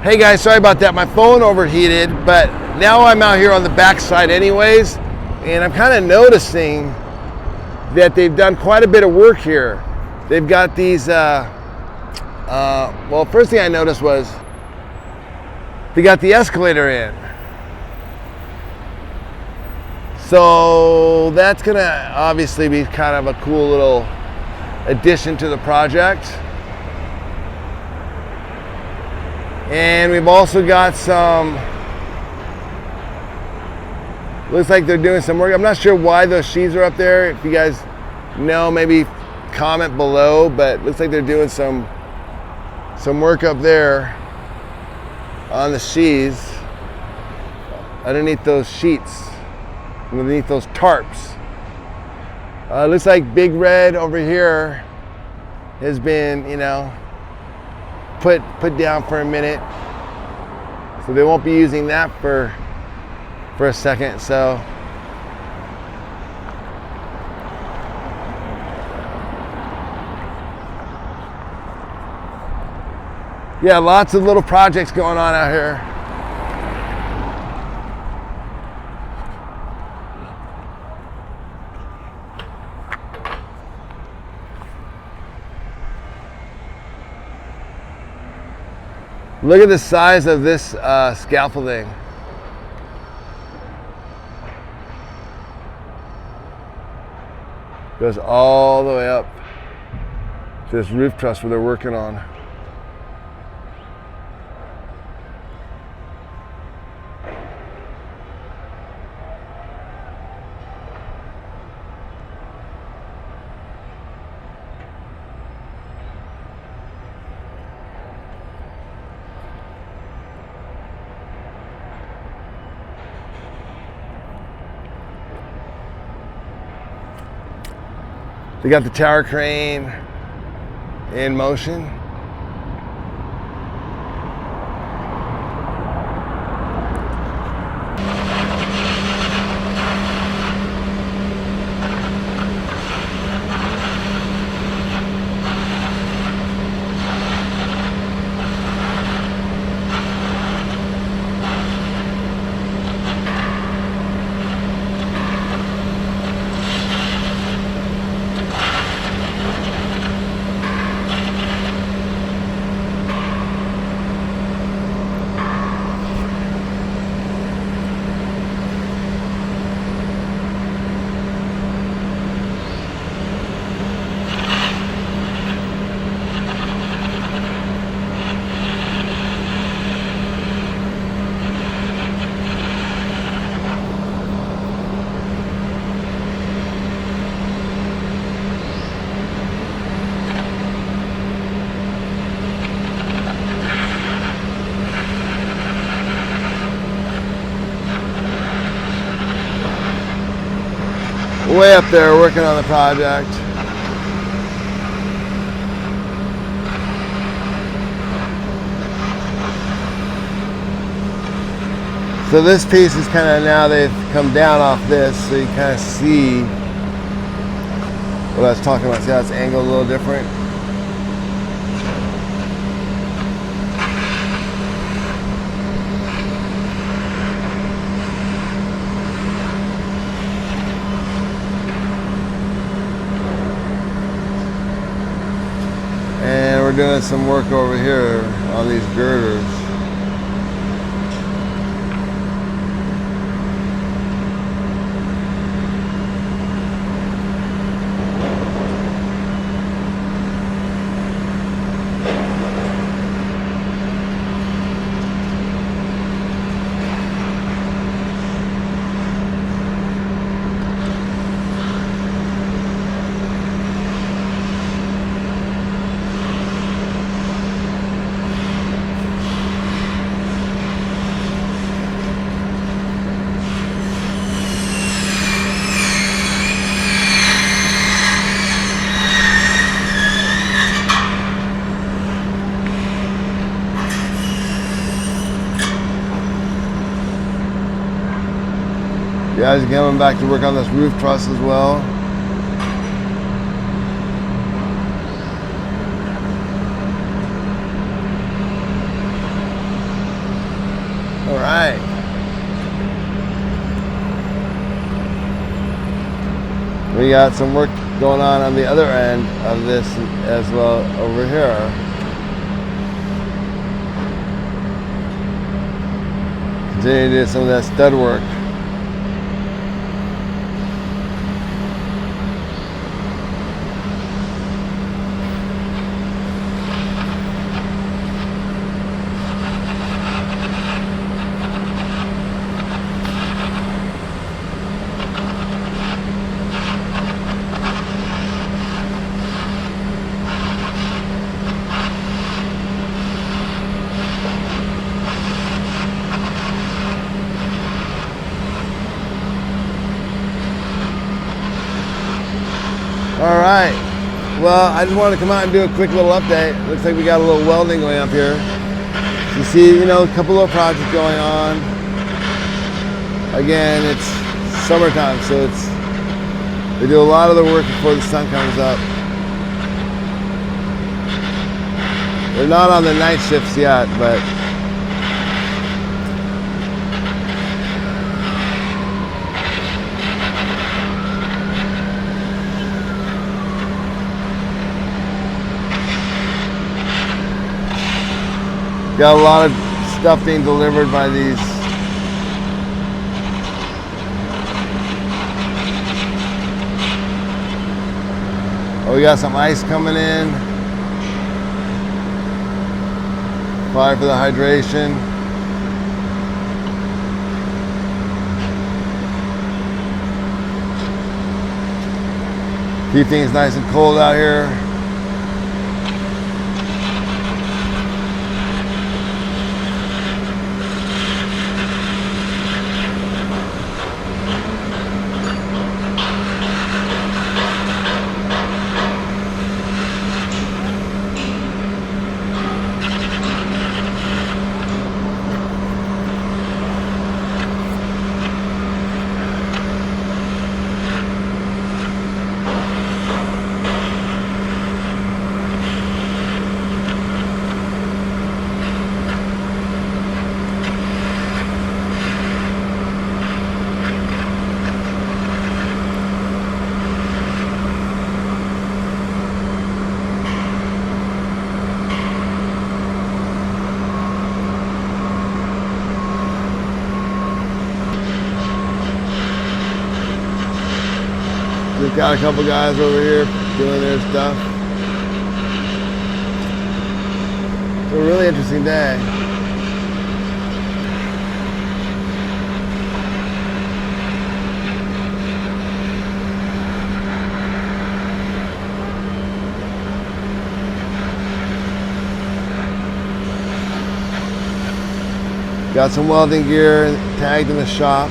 Hey guys, sorry about that. My phone overheated, but now I'm out here on the backside anyways, and I'm kind of noticing that they've done quite a bit of work here. They've got these, well, first thing I noticed was they got the escalator in. So that's gonna obviously be kind of a cool little addition to the project. And we've also got some, looks like they're doing some work. I'm not sure why those sheaths are up there. If you guys know, maybe comment below, but looks like they're doing some work up there on the sheaths underneath those sheets, underneath those tarps. Looks like Big Red over here has been, put down for a minute, so they won't be using that for a second. So yeah, lots of little projects going on out here. Look at the size of this scaffolding. Goes all the way up to this roof truss where they're working on. They got the tower crane in motion. Way up there working on the project. So this piece is kind of, now they've come down off this, so you kind of see what I was talking about. See how it's angled a little different? And we're doing some work over here on these girders. Guys are coming back to work on this roof truss as well. We got some work going on the other end of this as well over here. Continue to do some of that stud work. All right, well, I just wanted to come out and do a quick little update. Looks like we got a little welding going up here. You see, a couple little projects going on. Again, it's summertime, so they do a lot of the work before the sun comes up. They're not on the night shifts yet, but got a lot of stuff being delivered by these. Oh, we got some ice coming in. Fire for the hydration. Keep things nice and cold out here. We've got a couple guys over here doing their stuff. It's a really interesting day. Got some welding gear tagged in the shop.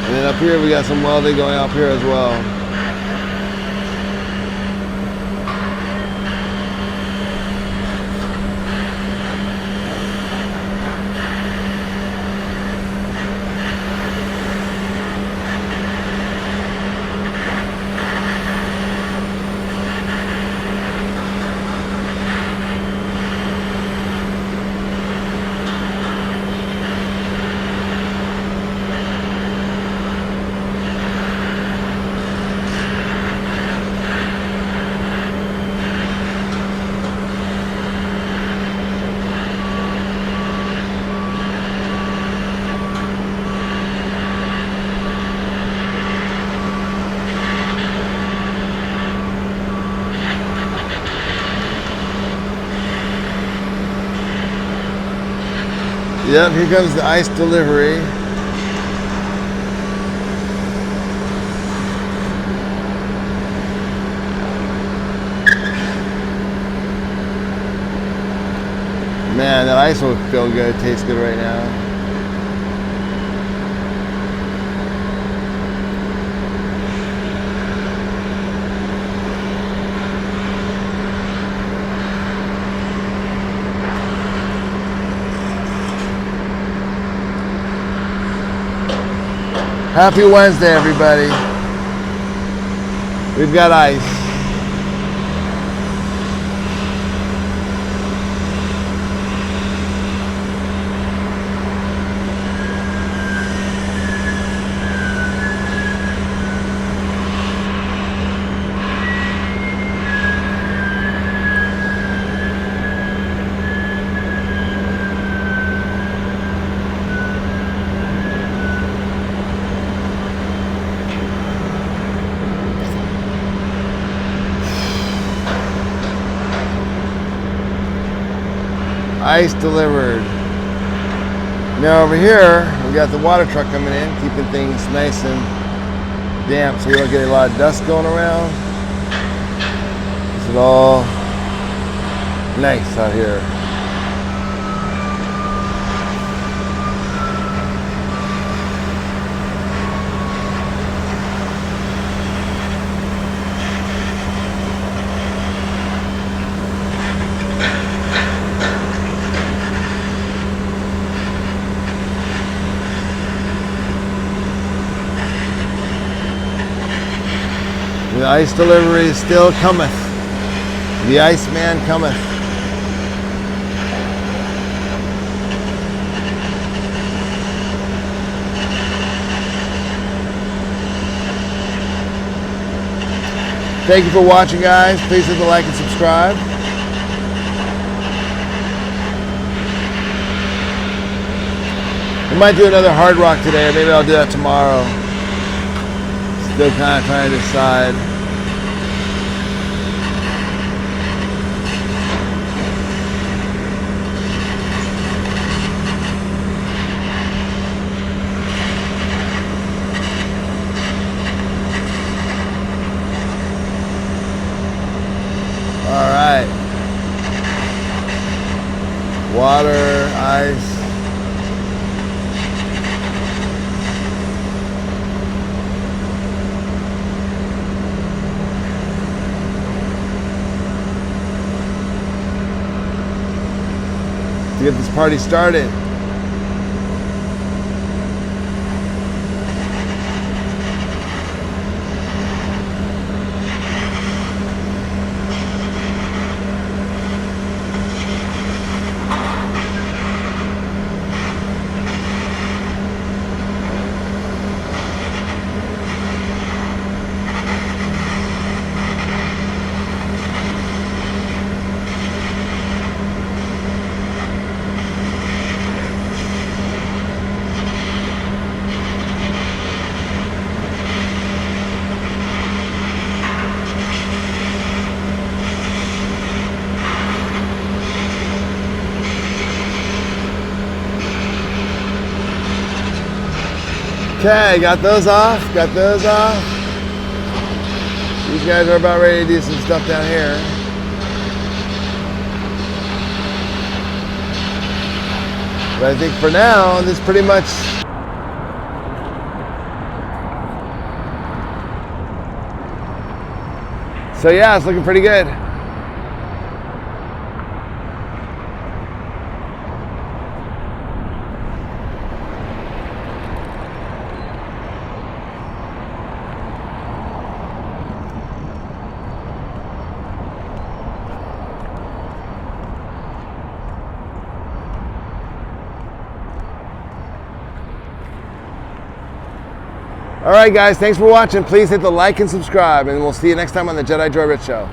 And then up here we got some welding going up here as well. Yep, here comes the ice delivery. Man, that ice will feel good, tastes good right now. Happy Wednesday, everybody. We've got ice. Ice delivered. Now over here, we got the water truck coming in, keeping things nice and damp so we don't get a lot of dust going around. This is all nice out here. The ice delivery still cometh. The Iceman cometh. Thank you for watching, guys. Please hit the like and subscribe. We might do another hard rock today, or maybe I'll do that tomorrow. Still kind of trying to decide. All right. Water, ice. To get this party started. Okay, got those off, got those off. These guys are about ready to do some stuff down here. But I think for now, this pretty much so yeah, it's looking pretty good. All right, guys, thanks for watching. Please hit the like and subscribe, and we'll see you next time on the Jedi Joy Rich Show.